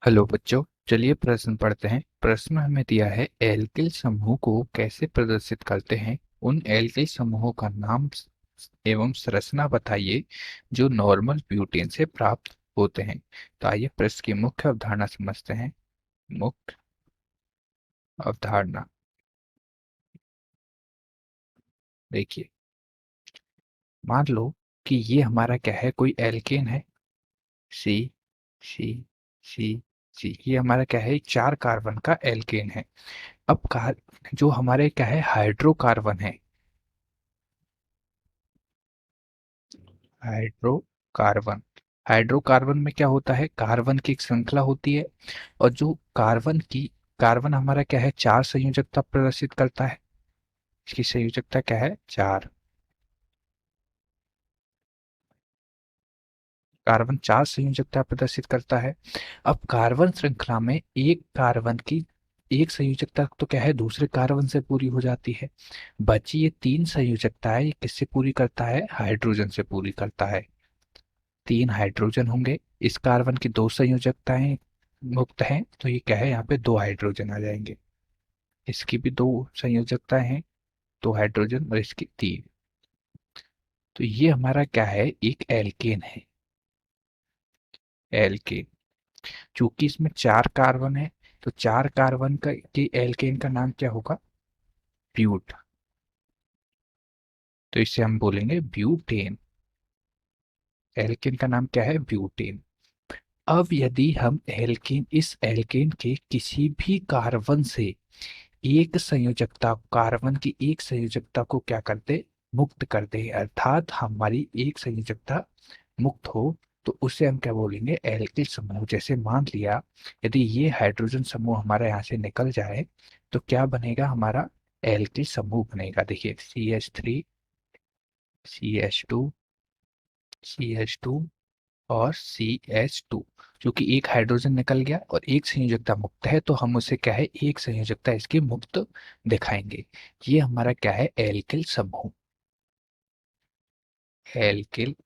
Hello बच्चों, चलिए प्रश्न पढ़ते हैं। प्रश्न में हमें दिया है एल्किल समूह को कैसे प्रदर्शित करते हैं। उन एल्किल समूहों का नाम एवं संरचना बताइए जो नॉर्मल ब्यूटेन से प्राप्त होते हैं। तो आइए प्रश्न की मुख्य अवधारणा समझते हैं। मुख्य अवधारणा देखिए, मान लो कि ये हमारा क्या है, कोई एल्केन है। सी सी सी सी, ये हमारा क्या है, 4 कार्बन का एल्केन है। अब कार जो हमारे क्या है, हाइड्रोकार्बन है। हाइड्रोकार्बन हाइड्रोकार्बन में क्या होता है, कार्बन की एक श्रृंखला होती है। और जो कार्बन हमारा क्या है, 4 संयोजकता प्रदर्शित करता है। इसकी संयोजकता क्या है, 4। कार्बन 4 संयोजकता प्रदर्शित करता है। अब कार्बन श्रृंखला में एक कार्बन की एक संयोजकता तो क्या है, दूसरे कार्बन से पूरी हो जाती है। बची ये 3 संयोजकताएं, ये किससे पूरी करता है, हाइड्रोजन से पूरी करता है। 3 हाइड्रोजन होंगे। इस कार्बन की 2 संयोजकताएं मुक्त हैं, तो ये क्या है, यहाँ पे 2 हाइड्रोजन आ जाएंगे। इसकी भी 2 संयोजकताएं हैं, 2 हाइड्रोजन, और इसकी 3। तो ये हमारा क्या है, एक एल्केन है। एल्केन, चूंकि इसमें 4 कार्बन है, तो 4 कार्बन का के एल्केन का नाम क्या होगा, ब्यूट। तो इसे हम बोलेंगे ब्यूटेन। एल्केन का नाम क्या है, ब्यूटेन। अब यदि हम एल्केन इस एल्केन के किसी भी कार्बन से एक संयोजकता, कार्बन की एक संयोजकता को क्या कर दे, मुक्त कर दे, अर्थात हमारी एक संयोजकता मुक्त हो, तो उसे हम क्या बोलेंगे, एल्किल समूह। जैसे मान लिया, यदि ये हाइड्रोजन समूह हमारा यहाँ से निकल जाए, तो क्या बनेगा, हमारा एल्किल समूह बनेगा। देखिए, CH3 CH2 CH2 और CH2। क्योंकि एक हाइड्रोजन निकल गया और एक संयोजकता मुक्त है, तो हम उसे क्या है, एक संयोजकता इसकी मुक्त दिखाएंगे। ये हमारा क्या है, एल्किल समूह। एल्किल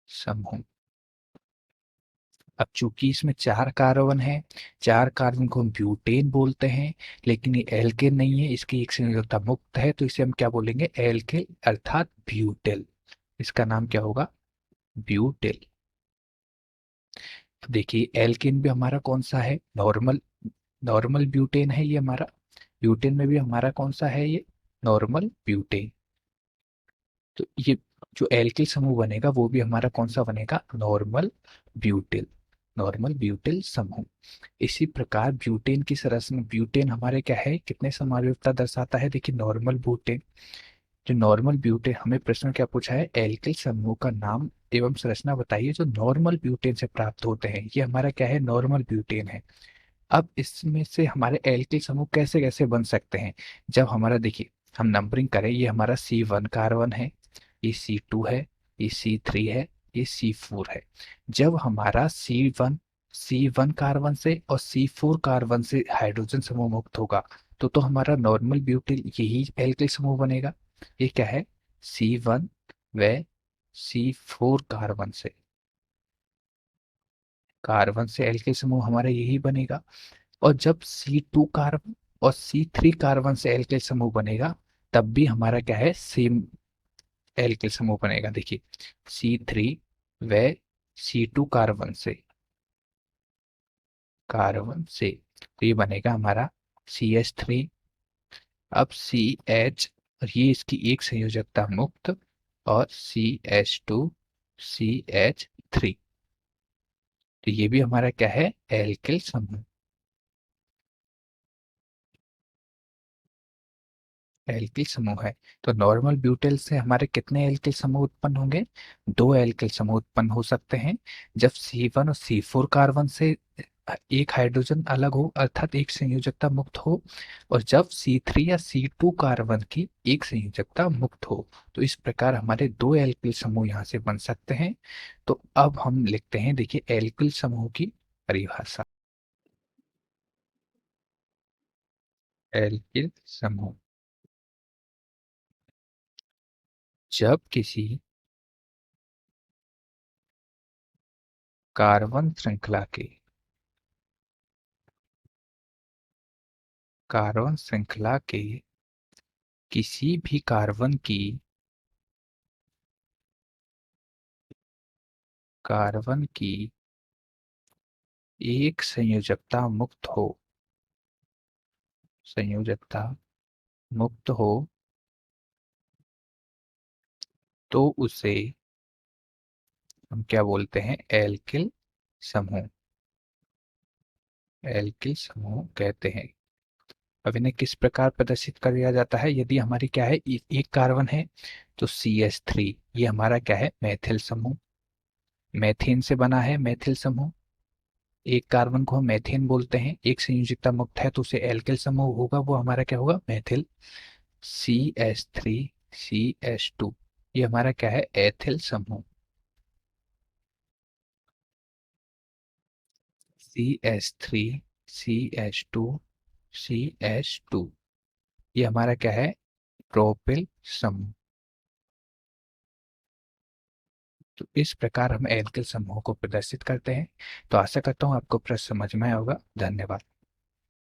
समूह। अब चूंकि इसमें 4 कार्बन है, 4 कार्बन को हम ब्यूटेन बोलते हैं, लेकिन ये एल्केन नहीं है, इसकी एक संयोजकता मुक्त है, तो इसे हम क्या बोलेंगे, एल्किल, अर्थात ब्यूटेल। इसका नाम क्या होगा, ब्यूटेल। अब देखिए, एल्केन भी हमारा कौन सा है, नॉर्मल। नॉर्मल ब्यूटेन है ये हमारा। ब्यूटेन में भी हमारा कौन सा है, ये नॉर्मल ब्यूटेन। तो ये जो एल्किल समूह बनेगा, वो भी हमारा कौन सा बनेगा, नॉर्मल ब्यूटेल। नॉर्मल ब्यूटेल समूह। इसी प्रकार ब्यूटेन की संरचना, ब्यूटेन हमारे क्या है, कितने समायोजकता दर्शाता है, देखिए नॉर्मल ब्यूटेन। जो नॉर्मल ब्यूटेन, हमें प्रश्न क्या पूछा है, एल्किल समूह का नाम एवं संरचना बताइए जो नॉर्मल ब्यूटेन से प्राप्त होते हैं। ये हमारा क्या है, नॉर्मल ब्यूटेन है। अब इसमें से हमारे एल्किल समूह कैसे कैसे बन सकते हैं, जब हमारा देखिए, हम नंबरिंग करें, ये हमारा C1 कार्बन है, ये C2 है, ये C3 है, ये C4 है। जब हमारा सी वन कार्बन से और C4 कार्बन से हाइड्रोजन समूह मुक्त होगा, तो हमारा नॉर्मल ब्यूटिल यही एल्किल समूह बनेगा। ये क्या है, C1 व C4 कार्बन से एल्किल समूह हमारा यही बनेगा। और जब C2 कार्बन और C3 कार्बन से एल्किल समूह बनेगा, तब भी हमारा क्या है, सेम एल्किल समूह बनेगा। देखिए, C3 व C2 कार्बन से तो ये बनेगा हमारा CH3। अब CH, और ये इसकी एक संयोजकता मुक्त, और CH2CH3। तो ये भी हमारा क्या है, एल्किल समूह। एल्किल समूह है। तो नॉर्मल ब्यूटेल से हमारे कितने एल्किल समूह उत्पन्न होंगे, 2 एल्किल समूह उत्पन्न हो सकते हैं। जब C1 और C4 कार्बन से एक हाइड्रोजन अलग हो, अर्थात एक संयोजकता मुक्त हो, और जब C3 या C2 कार्बन की एक संयोजकता मुक्त हो, तो इस प्रकार हमारे 2 एल्किल समूह यहाँ से बन सकते हैं। तो अब हम लिखते हैं, देखिए, एल्किल समूह की परिभाषा। एल्किल समूह, जब किसी कार्बन श्रृंखला के कार्बन श्रृंखला के किसी भी कार्बन की एक संयोजकता मुक्त हो तो उसे हम क्या बोलते हैं? एल्किल समूह कहते हैं। अब इन्हें किस प्रकार प्रदर्शित कर दिया जाता है? यदि हमारी क्या है, एक कार्बन है तो CH3, ये हमारा क्या है? मैथिल समूह। मैथेन से बना है मैथिल समूह। एक कार्बन को हम मैथेन बोलते हैं, एक संयोजकता मुक्त है तो उसे एल्किल समूह होगा, वो हमारा क्या होगा? मैथिल। CH3CH2, ये हमारा क्या है? एथिल समूह। CH3CH2CH2, ये हमारा क्या है? प्रोपिल समूह। तो इस प्रकार हम एल्किल समूह को प्रदर्शित करते हैं। तो आशा करता हूँ आपको प्रश्न समझ में आया होगा। धन्यवाद।